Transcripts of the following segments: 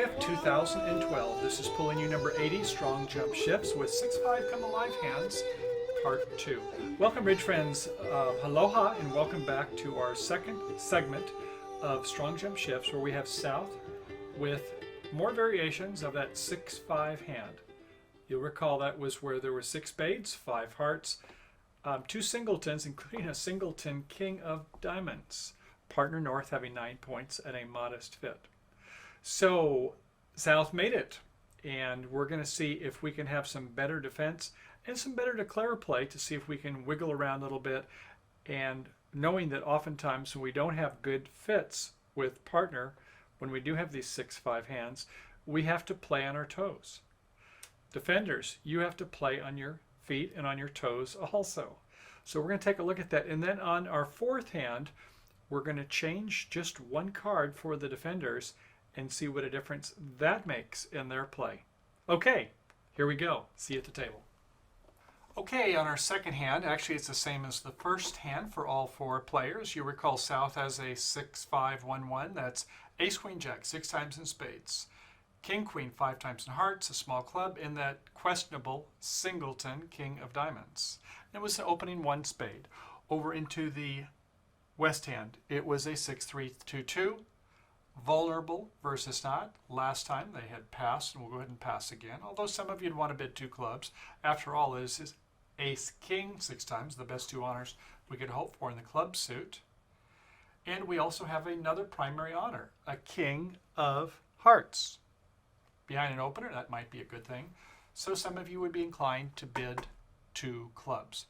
5th, 2012. This is pulling you number 80, Strong Jump Shifts with 6-5 Come Alive Hands, Part 2. Welcome, Ridge friends. Aloha, and welcome back to our second segment of Strong Jump Shifts, where we have South with more variations of that 6-5 hand. You'll recall that was where there were 6 spades, 5 hearts, 2 singletons, including a singleton King of Diamonds. Partner North having 9 points and a modest fit. So South made it, and we're going to see if we can have some better defense and some better declare play to see if we can wiggle around a little bit, and knowing that oftentimes when we don't have good fits with partner, when we do have these 6-5 hands, we have to play on our toes. Defenders, you have to play on your feet and on your toes also. So we're going to take a look at that, and then on our 4th hand, we're going to change just 1 card for the defenders and see what a difference that makes in their play. Okay, here we go. See you at the table. Okay, on our 2nd hand, actually it's the same as the 1st hand for all 4 players. You recall South has a 6-5-1-1. That's Ace, Queen, Jack, 6 times in spades. King, Queen, 5 times in hearts, a small club, in that questionable singleton King of Diamonds. It was an opening 1 spade. Over into the West hand, it was a 6-3-2-2, vulnerable versus not. Last time they had passed, and we'll go ahead and pass again, although some of you'd want to bid 2 clubs. After all, this is Ace King 6 times, the best 2 honors we could hope for in the club suit. And we also have another primary honor, a King of Hearts. Behind an opener, that might be a good thing. So some of you would be inclined to bid 2 clubs.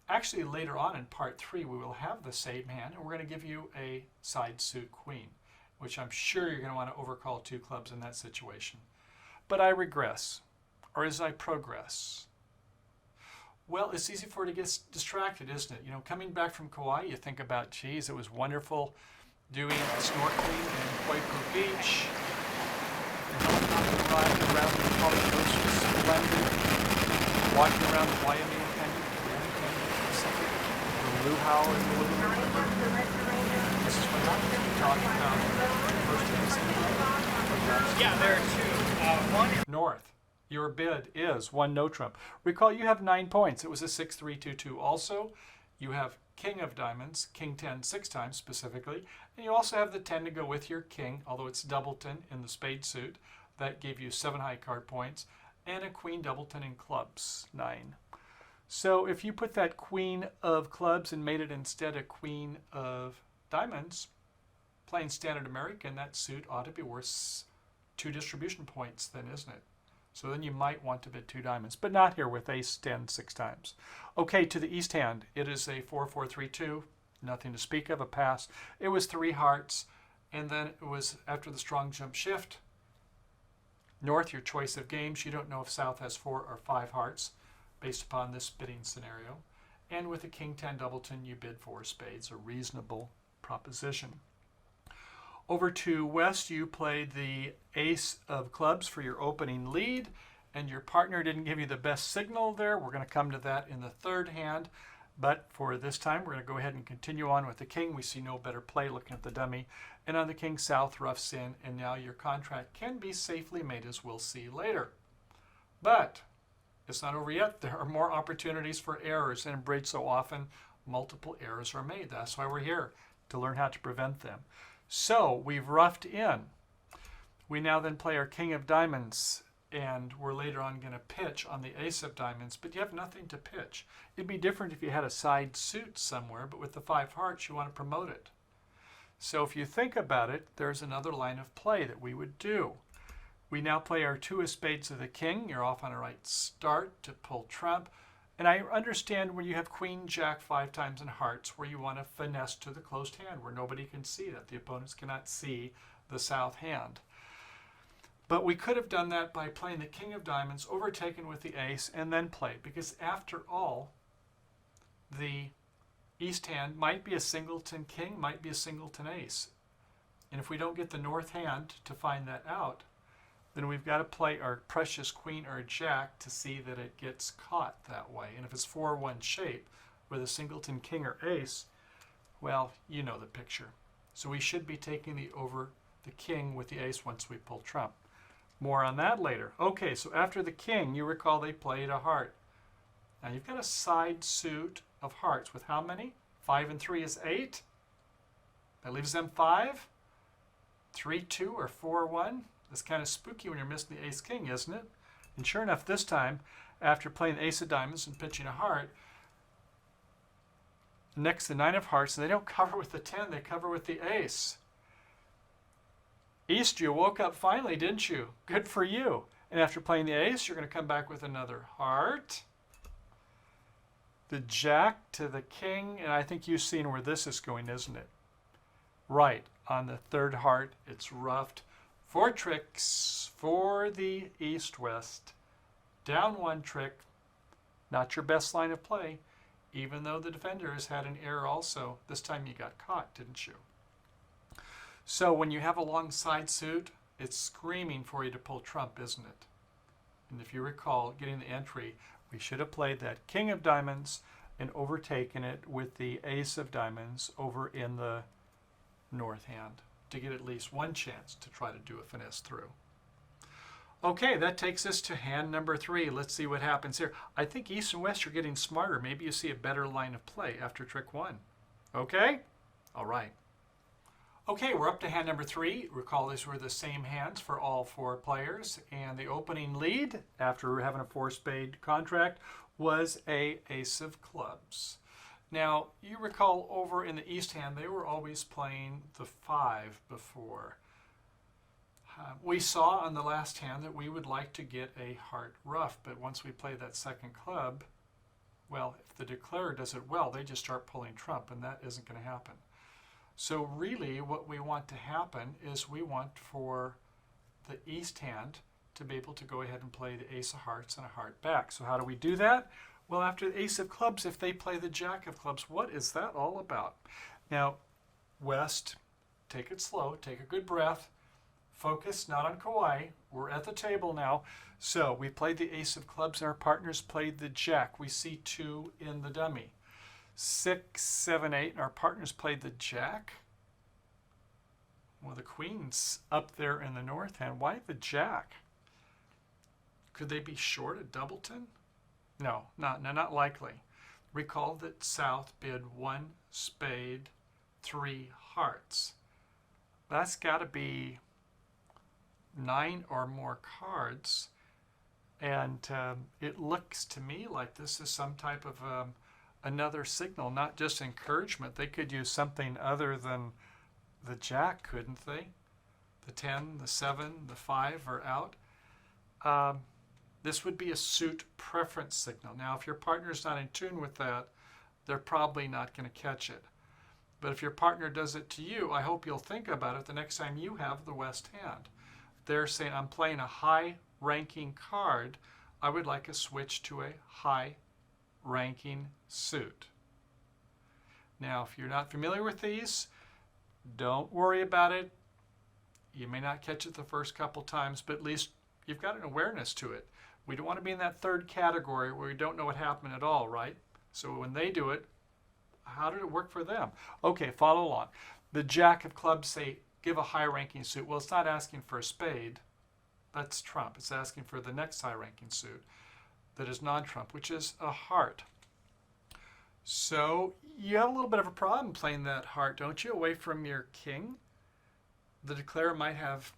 Actually, later on in part 3, we will have the same hand, and we're going to give you a side suit queen, which I'm sure you're going to want to overcall 2 clubs in that situation. But I regress, or as I progress. Well, it's easy for it to get distracted, isn't it? You know, coming back from Kauai, you think about, geez, it was wonderful doing snorkeling in Koipu Beach. The helicopter ride around the Pacific Coast was splendid. Walking around the Waimea Canyon, the luau and the This is what I'm talking about. Yeah, there are 2. One is North, your bid is 1 no trump. Recall you have 9 points. It was a 6-3-2-2 also. You have King of Diamonds, King 10 6 times specifically, and you also have the 10 to go with your King, although it's doubleton in the spade suit. That gave you 7 high card points, and a Queen doubleton in clubs, 9. So if you put that Queen of Clubs and made it instead a Queen of Diamonds, playing standard American, that suit ought to be worth 2 distribution points then, isn't it? So then you might want to bid 2 diamonds, but not here with Ace 10 6 times. Okay, to the East hand, it is a 4-4-3-2, nothing to speak of, a pass. It was 3 hearts, and then it was after the strong jump shift. North, your choice of games. You don't know if South has 4 or 5 hearts based upon this bidding scenario. And with the King 10 doubleton, you bid 4 spades, a reasonable proposition. Over to West, you played the Ace of Clubs for your opening lead, and your partner didn't give you the best signal there. We're going to come to that in the 3rd hand, but for this time, we're going to go ahead and continue on with the King. We see no better play looking at the dummy, and on the King, South roughs in, and now your contract can be safely made, as we'll see later. But it's not over yet. There are more opportunities for errors, and in bridge so often multiple errors are made. That's why we're here, to learn how to prevent them. So we've roughed in. We now then play our King of Diamonds, and we're later on going to pitch on the Ace of Diamonds, but you have nothing to pitch. It'd be different if you had a side suit somewhere, but with the 5 hearts, you want to promote it. So if you think about it, there's another line of play that we would do. We now play our 2 of spades of the King. You're off on a right start to pull trump. And I understand when you have Queen, Jack 5 times in hearts, where you want to finesse to the closed hand, where nobody can see that. The opponents cannot see the South hand. But we could have done that by playing the King of Diamonds, overtaken with the Ace, and then play. Because after all, the East hand might be a singleton King, might be a singleton Ace. And if we don't get the North hand to find that out, then we've got to play our precious Queen or Jack to see that it gets caught that way. And if it's 4-1 shape with a singleton King or Ace, well, you know the picture. So we should be taking the King with the Ace once we pull trump. More on that later. Okay, so after the king, you recall they played a heart. Now you've got a side suit of hearts with how many? 5 and 3 is 8. That leaves them 5. 3, 2, or 4, 1. That's kind of spooky when you're missing the ace king, isn't it? And sure enough, this time, after playing the ace of diamonds and pitching a heart, next the 9 of hearts, and they don't cover with the 10, they cover with the ace. East, you woke up finally, didn't you? Good for you. And after playing the ace, you're going to come back with another heart. The jack to the king, and I think you've seen where this is going, isn't it? Right, on the third heart, it's ruffed. 4 tricks for the east-west. Down 1 trick, not your best line of play, even though the defenders had an error also. This time you got caught, didn't you? So when you have a long side suit, it's screaming for you to pull trump, isn't it? And if you recall, getting the entry, we should have played that king of diamonds and overtaken it with the ace of diamonds over in the north hand to get at least one chance to try to do a finesse through. Okay, that takes us to hand number 3. Let's see what happens here. I think east and west are getting smarter. Maybe you see a better line of play after trick 1. Okay? All right. Okay, we're up to hand number 3. Recall these were the same hands for all 4 players, and the opening lead after having a 4-spade contract was a ace of clubs. Now, you recall over in the east hand, they were always playing the 5 before. We saw on the last hand that we would like to get a heart ruff, but once we play that second club, well, if the declarer does it well, they just start pulling trump, and that isn't going to happen. So really what we want to happen is we want for the east hand to be able to go ahead and play the ace of hearts and a heart back. So how do we do that? Well, after the ace of clubs, if they play the jack of clubs, what is that all about? Now, west, take it slow, take a good breath, focus not on Kauai. We're at the table now. So we played the ace of clubs and our partners played the jack. We see 2 in the dummy. 6, 7, 8, and our partners played the jack. Well, the queen's up there in the north hand. Why the jack? Could they be short at doubleton? No, not likely. Recall that south bid 1 spade, 3 hearts. That's got to be 9 or more cards. And it looks to me like this is some type of another signal, not just encouragement. They could use something other than the jack, couldn't they? The 10, the 7, the 5 are out. This would be a suit preference signal. Now, if your partner's not in tune with that, they're probably not going to catch it. But if your partner does it to you, I hope you'll think about it the next time you have the west hand. They're saying, I'm playing a high-ranking card. I would like a switch to a high-ranking suit. Now, if you're not familiar with these, don't worry about it. You may not catch it the first couple times, but at least you've got an awareness to it. We don't want to be in that third category where we don't know what happened at all, right? So when they do it, how did it work for them? Okay, follow along. The jack of clubs say, give a high-ranking suit. Well, it's not asking for a spade. That's trump. It's asking for the next high-ranking suit that is non-trump, which is a heart. So you have a little bit of a problem playing that heart, don't you, away from your king? The declarer might have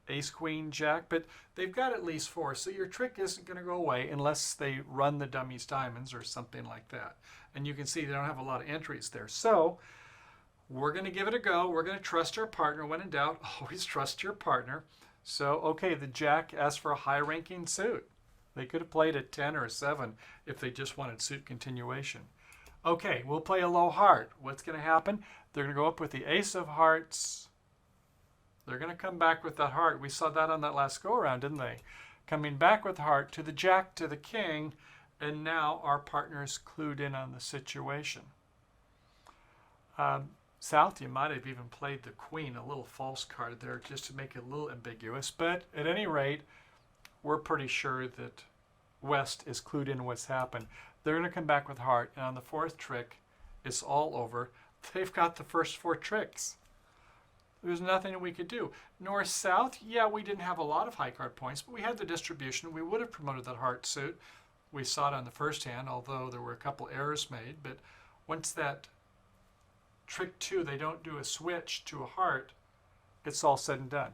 ace, queen, jack, but they've got at least 4, so your trick isn't going to go away unless they run the dummy's diamonds or something like that. And you can see they don't have a lot of entries there. So we're going to give it a go. We're going to trust our partner. When in doubt, always trust your partner. So, okay, the jack asked for a high-ranking suit. They could have played a 10 or a 7 if they just wanted suit continuation. Okay, we'll play a low heart. What's going to happen? They're going to go up with the ace of hearts. They're going to come back with that heart. We saw that on that last go-around, didn't they? Coming back with the heart to the jack, to the king, and now our partner's clued in on the situation. South, you might have even played the queen, a little false card there just to make it a little ambiguous. But at any rate, we're pretty sure that West is clued in what's happened. They're going to come back with heart, and on the 4th trick, it's all over. They've got the first 4 tricks. There's nothing that we could do. North-south, yeah, we didn't have a lot of high card points, but we had the distribution. We would have promoted that heart suit. We saw it on the first hand, although there were a couple errors made. But once that trick 2, they don't do a switch to a heart, it's all said and done.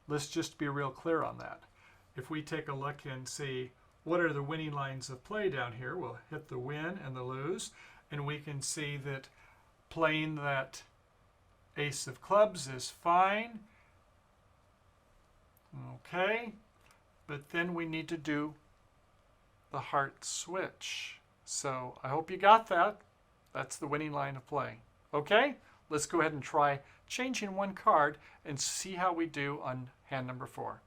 Let's just be real clear on that. If we take a look and see what are the winning lines of play down here, we'll hit the win and the lose, and we can see that playing that ace of clubs is fine. Okay, but then we need to do the heart switch. So I hope you got that. That's the winning line of play. Okay, let's go ahead and try changing one card and see how we do on hand number 4.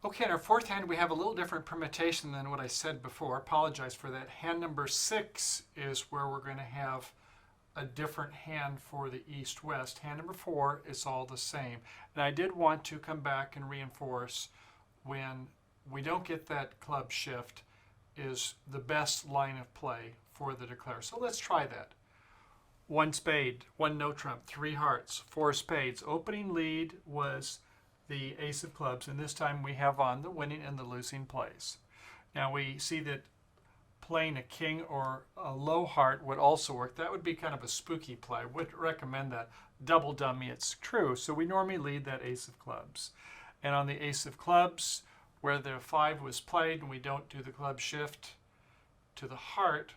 Okay, in our 4th hand we have a little different permutation than what I said before. Apologize for that. Hand number 6 is where we're going to have a different hand for the east-west. Hand number 4 is all the same. And I did want to come back and reinforce, when we don't get that club shift, is the best line of play for the declare. So let's try that. 1 spade, 1 no trump, 3 hearts, 4 spades. Opening lead was the ace of clubs, and this time we have on the winning and the losing plays. Now we see that playing a king or a low heart would also work. That would be kind of a spooky play. I would recommend that. Double dummy, it's true. So we normally lead that ace of clubs. And on the ace of clubs, where the 5 was played and we don't do the club shift to the heart,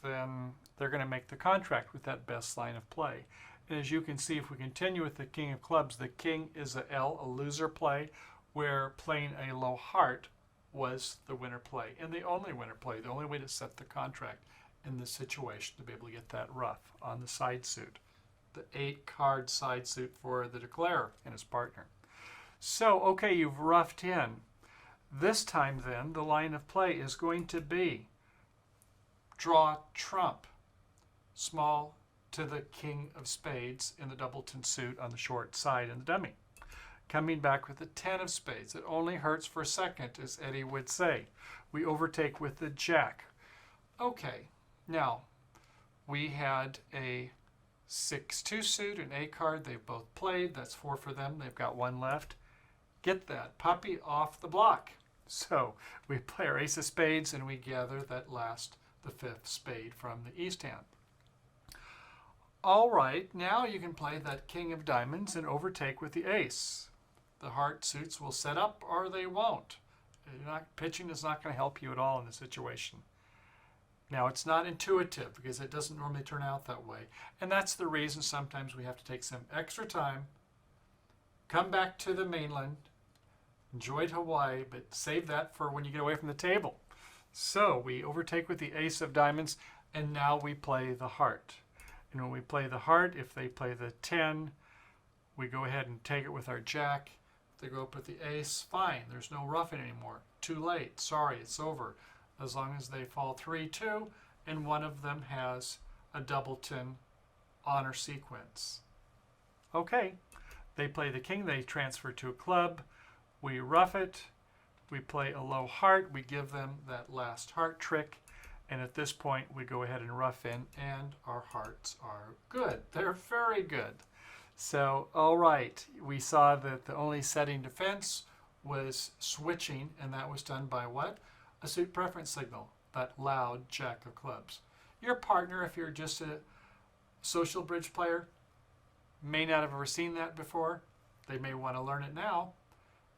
then they're going to make the contract with that best line of play. And as you can see, if we continue with the king of clubs, the king is a L, a loser play, where playing a low heart was the winner play, and the only winner play, the only way to set the contract in this situation to be able to get that rough on the side suit. The 8-card side suit for the declarer and his partner. So, okay, you've roughed in. This time then, the line of play is going to be draw trump, small to the king of spades in the doubleton suit on the short side in the dummy. Coming back with the 10 of spades. It only hurts for a second, as Eddie would say. We overtake with the jack. Okay, now we had a 6-2 suit, an A card. They've both played. That's 4 for them. They've got 1 left. Get that puppy off the block. So we play our ace of spades and we gather that last, the 5th spade from the east hand. All right, now you can play that king of diamonds and overtake with the ace. The heart suits will set up or they won't. Pitching is not going to help you at all in this situation. Now, it's not intuitive because it doesn't normally turn out that way. And that's the reason sometimes we have to take some extra time, come back to the mainland, enjoy Hawaii, but save that for when you get away from the table. So we overtake with the ace of diamonds, and now we play the heart. And when we play the heart, if they play the 10, we go ahead and take it with our jack. If they go up with the ace, fine. There's no roughing anymore. Too late. Sorry, it's over. As long as they fall 3-2, and one of them has a doubleton honor sequence. Okay. They play the king. They transfer to a club. We rough it. We play a low heart. We give them that last heart trick. And at this point, we go ahead and rough in, and our hearts are good. They're very good. So, all right, we saw that the only setting defense was switching, and that was done by what? A suit preference signal, that loud jack of clubs. Your partner, if you're just a social bridge player, may not have ever seen that before. They may want to learn it now.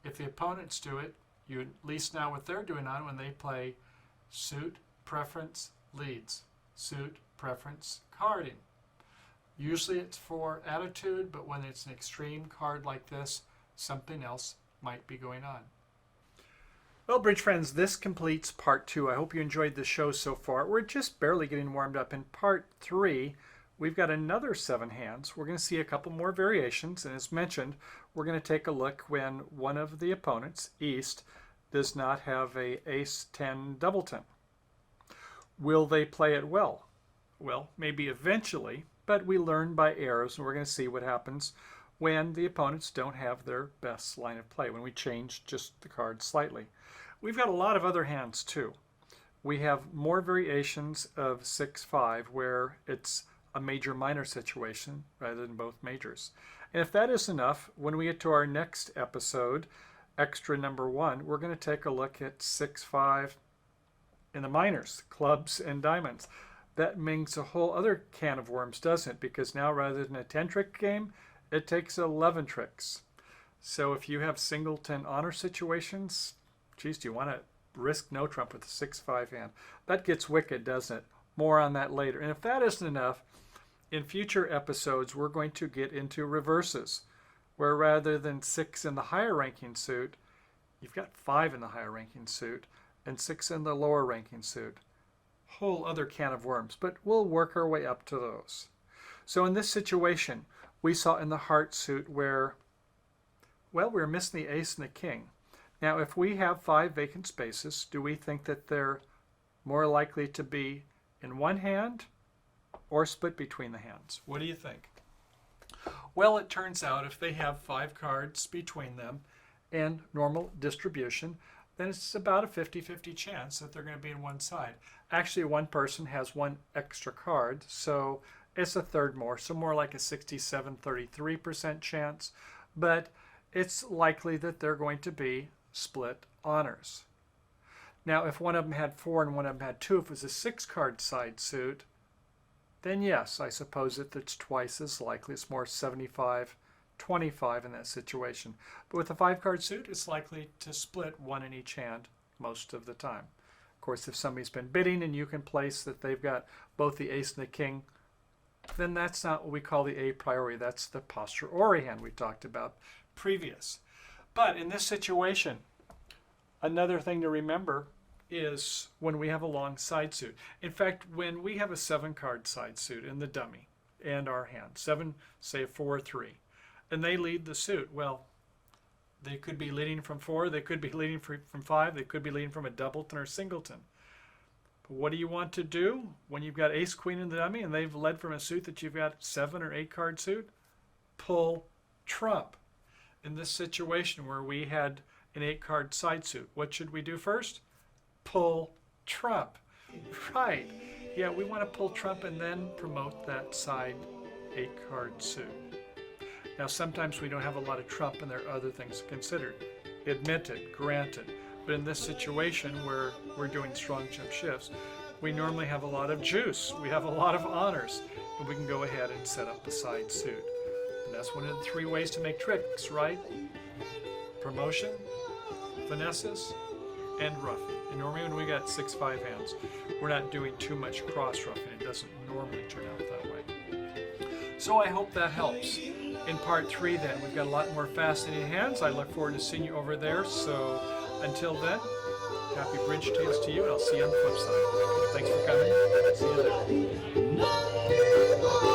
If the opponents do it, you at least know what they're doing on when they play suit preference leads, suit preference carding. Usually it's for attitude, but when it's an extreme card like this, something else might be going on. Well, bridge friends, this completes part 2. I hope you enjoyed the show so far. We're just barely getting warmed up. In part 3, we've got another 7 hands. We're going to see a couple more variations, and as mentioned, we're going to take a look when one of the opponents, East, does not have a ace-10 doubleton. Will they play it well? Well, maybe eventually, but we learn by errors, and we're going to see what happens when the opponents don't have their best line of play, when we change just the cards slightly. We've got a lot of other hands too. We have more variations of 6-5 where it's a major-minor situation rather than both majors. And if that is enough, when we get to our next episode, extra number 1, we're going to take a look at 6-5 in the minors, clubs and diamonds. That means a whole other can of worms, doesn't it? Because now rather than a 10-trick game, it takes 11 tricks. So if you have singleton honor situations, geez, do you want to risk no trump with a 6-5 hand? That gets wicked, doesn't it? More on that later. And if that isn't enough, in future episodes, we're going to get into reverses, where rather than 6 in the higher ranking suit, you've got 5 in the higher ranking suit and 6 in the lower ranking suit. Whole other can of worms, but we'll work our way up to those. So in this situation, we saw in the heart suit where, well, we're missing the ace and the king. Now, if we have 5 vacant spaces, do we think that they're more likely to be in one hand or split between the hands? What do you think? Well, it turns out if they have 5 cards between them and normal distribution, then it's about a 50-50 chance that they're going to be in one side. Actually, one person has 1 extra card, so it's a third more, so more like a 67-33% chance, but it's likely that they're going to be split honors. Now, if one of them had 4 and one of them had 2, if it was a 6-card side suit, then yes, I suppose it's twice as likely. It's more 75-25 in that situation. But with a 5-card suit, it's likely to split 1 in each hand most of the time. Of course, if somebody's been bidding and you can place that they've got both the ace and the king, then that's not what we call the a priori. That's the posteriori hand we talked about previous. But in this situation, another thing to remember is when we have a long side suit. In fact, when we have a 7-card side suit in the dummy and our hand, 7, say 4-3, and they lead the suit, well, they could be leading from 4, they could be leading from 5, they could be leading from a doubleton or singleton. But what do you want to do when you've got ace queen in the dummy and they've led from a suit that you've got 7 or 8-card suit? Pull trump. In this situation where we had an 8-card side suit, what should we do first? Pull trump. Right. Yeah, we want to pull trump and then promote that side 8-card suit. Now, sometimes we don't have a lot of trump and there are other things to consider. Admitted, granted. But in this situation where we're doing strong jump shifts, we normally have a lot of juice. We have a lot of honors. And we can go ahead and set up the side suit. And that's one of the 3 ways to make tricks, right? Promotion, finesses, and roughing. And normally when we got 6-5 hands, we're not doing too much cross-roughing. It doesn't normally turn out that way. So I hope that helps. In part 3 then, we've got a lot more fascinating hands. I look forward to seeing you over there. So until then, happy bridge tales to you, and I'll see you on the flip side. Thanks for coming. See you there.